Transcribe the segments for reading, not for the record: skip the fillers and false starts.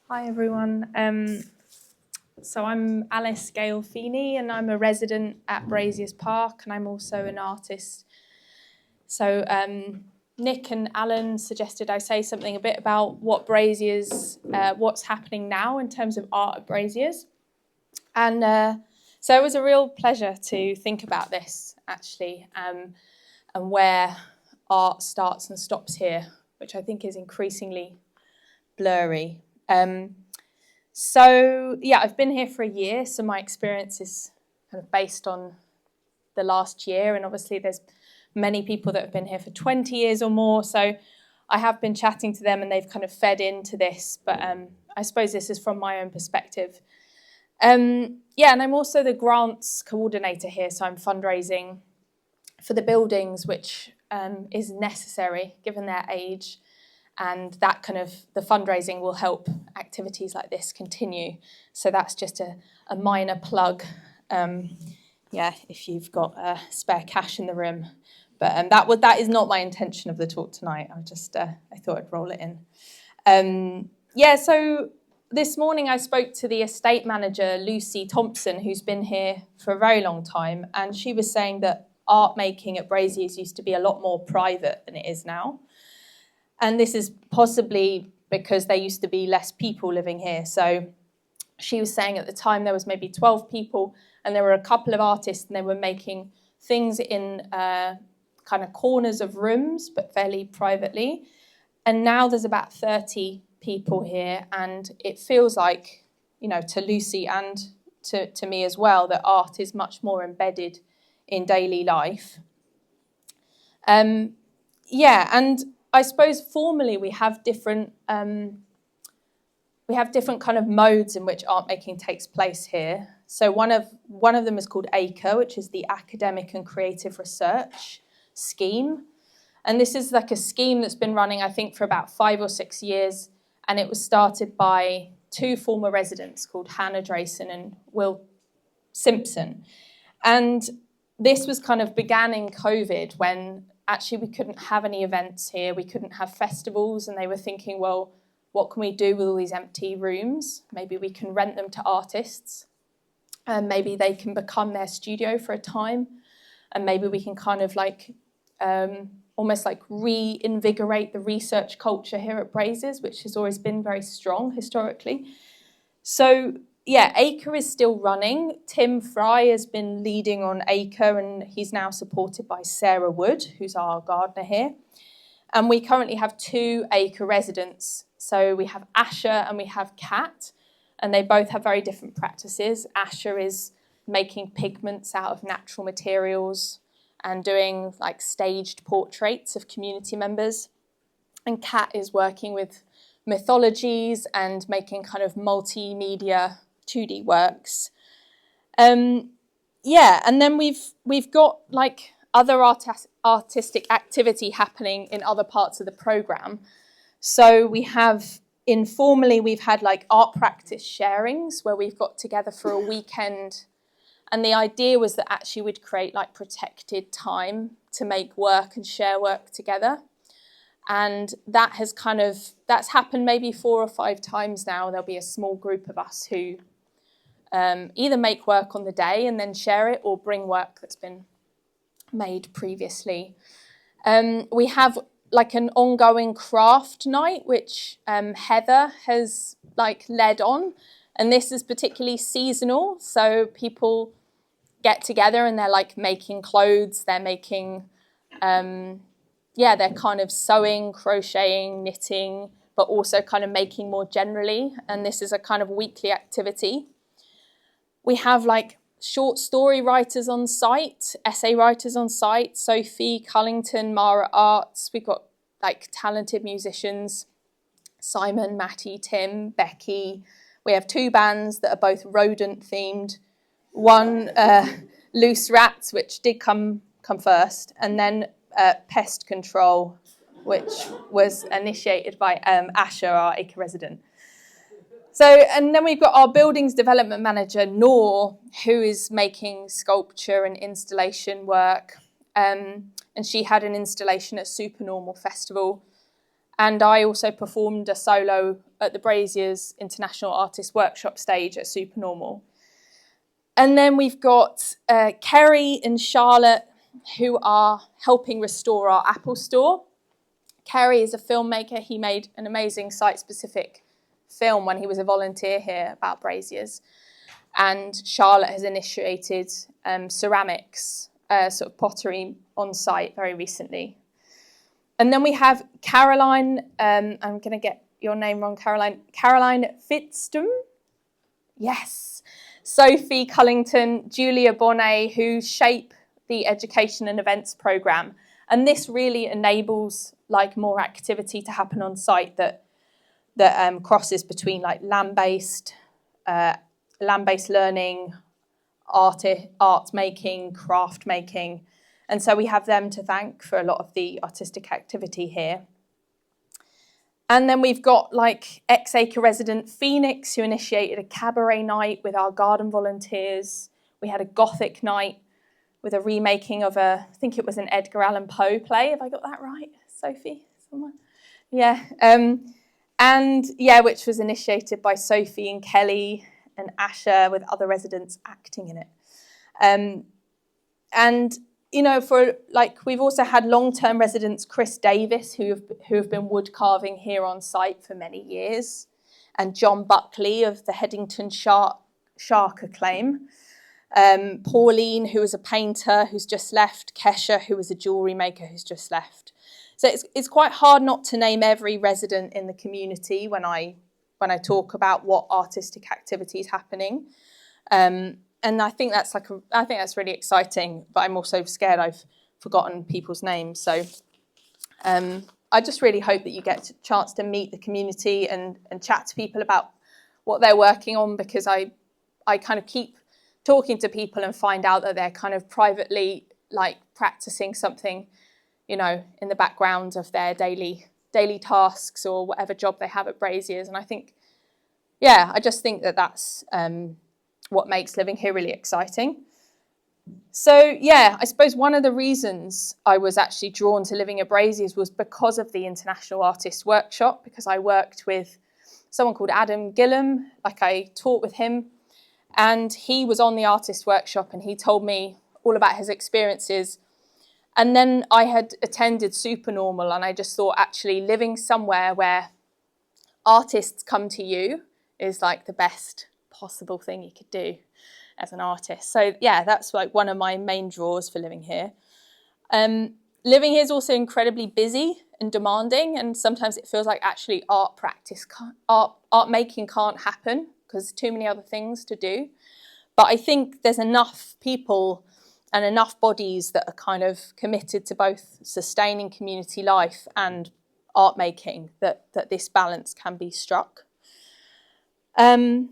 Hi everyone. So I'm Alice Gale Feeney and I'm a resident at Braziers Park and I'm also an artist. So Nick and Alan suggested I say something a bit about what Braziers, what's happening now in terms of art at Braziers. And so it was a real pleasure to think about this actually, and where art starts and stops here, which I think is increasingly blurry. So yeah, I've been here for a year, so my experience is kind of based on the last year, and obviously there's many people that have been here for 20 years or more, so I have been chatting to them and they've kind of fed into this, but I suppose this is from my own perspective. Yeah, and I'm also the grants coordinator here, so I'm fundraising for the buildings, which is necessary given their age. And that kind of, the fundraising will help activities like this continue. So that's just a minor plug, yeah, if you've got spare cash in the room. But that is not my intention of the talk tonight. I thought I'd roll it in. Yeah, so this morning I spoke to the estate manager, Lucy Thompson, who's been here for a very long time. And she was saying that art making at Braziers used to be a lot more private than it is now. And this is possibly because there used to be less people living here. So she was saying at the time there was maybe 12 people and there were a couple of artists and they were making things in kind of corners of rooms, but fairly privately. And now there's about 30 people here. And it feels like, you know, to Lucy and to me as well, that art is much more embedded in daily life. Yeah, and I suppose formally we have different kind of modes in which art making takes place here. So one of them is called ACRE, which is the Academic and Creative Research Scheme. And this is like a scheme that's been running, I think, for about 5 or 6 years. And it was started by 2 former residents called Hannah Drayson and Will Simpson. And this was kind of began in COVID when actually we couldn't have any events here, we couldn't have festivals, and they were thinking, well, what can we do with all these empty rooms? Maybe we can rent them to artists, and maybe they can become their studio for a time, and maybe we can kind of like almost like reinvigorate the research culture here at Braziers, which has always been very strong historically. So yeah, ACRE is still running. Tim Fry has been leading on ACRE and he's now supported by Sarah Wood, who's our gardener here. And we currently have 2 ACRE residents. So we have Asher and we have Kat, and they both have very different practices. Asher is making pigments out of natural materials and doing like staged portraits of community members. And Kat is working with mythologies and making kind of multimedia 2D works. Yeah, and then we've got like other artistic activity happening in other parts of the programme. So we have, informally, we've had like art practice sharings where we've got together for a weekend. And the idea was that actually we'd create like protected time to make work and share work together. And that's happened maybe 4 or 5 times now. There'll be a small group of us who either make work on the day and then share it or bring work that's been made previously. We have like an ongoing craft night, which Heather has like led on. And this is particularly seasonal. So people get together and they're like making clothes, they're making, they're kind of sewing, crocheting, knitting, but also kind of making more generally. And this is a kind of weekly activity. We have like short story writers on site, essay writers on site, Sophie Cullington, Mara Arts. We've got like talented musicians, Simon, Matty, Tim, Becky. We have 2 bands that are both rodent themed. One, Loose Rats, which did come first, and then Pest Control, which was initiated by Asher, our ACRE resident. So, and then we've got our buildings development manager, Noor, who is making sculpture and installation work. And she had an installation at Supernormal Festival. And I also performed a solo at the Braziers International Artist Workshop stage at Supernormal. And then we've got Kerry and Charlotte, who are helping restore our Apple store. Kerry is a filmmaker. He made an amazing site-specific film when he was a volunteer here about Braziers. And Charlotte has initiated ceramics, sort of pottery on site very recently. And then we have Caroline, I'm going to get your name wrong, Caroline Fitzstum. Yes. Sophie Cullington, Julia Bonnet, who shape the education and events programme. And this really enables like more activity to happen on site that crosses between like land-based learning, art making, craft making. And so we have them to thank for a lot of the artistic activity here. And then we've got like ex-Acre resident Phoenix, who initiated a cabaret night with our garden volunteers. We had a Gothic night with a remaking of I think it was an Edgar Allan Poe play. Have I got that right, Sophie? Somewhere? Yeah. Which was initiated by Sophie and Kelly and Asher, with other residents acting in it. And you know, for like we've also had long-term residents, Chris Davis, who have been wood carving here on site for many years, and John Buckley of the Headington Shark Acclaim, Pauline, who is a painter who's just left, Kesha, who is a jewellery maker who's just left. So it's quite hard not to name every resident in the community when I talk about what artistic activity is happening. And I think that's really exciting, but I'm also scared I've forgotten people's names. So I just really hope that you get a chance to meet the community and chat to people about what they're working on, because I kind of keep talking to people and find out that they're kind of privately like practicing something, you know, in the background of their daily tasks or whatever job they have at Braziers. And I think, I just think that that's what makes living here really exciting. So I suppose one of the reasons I was actually drawn to living at Braziers was because of the International Artist Workshop, because I worked with someone called Adam Gillam, like I taught with him, and he was on the Artist Workshop and he told me all about his experiences. And then I had attended Supernormal, and I just thought actually living somewhere where artists come to you is like the best possible thing you could do as an artist. So that's like one of my main draws for living here. Living here is also incredibly busy and demanding, and sometimes it feels like actually art making can't happen because too many other things to do. But I think there's enough people and enough bodies that are kind of committed to both sustaining community life and art making that this balance can be struck. And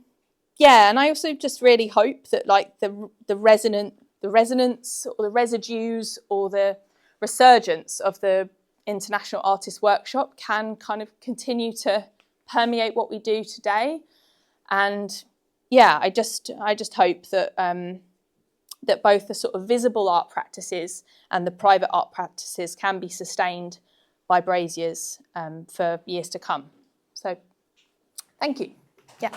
I also just really hope that like the resonance or the residues or the resurgence of the International Artist Workshop can kind of continue to permeate what we do today. And I just hope that that both the sort of visible art practices and the private art practices can be sustained by Braziers for years to come. So thank you. Yeah.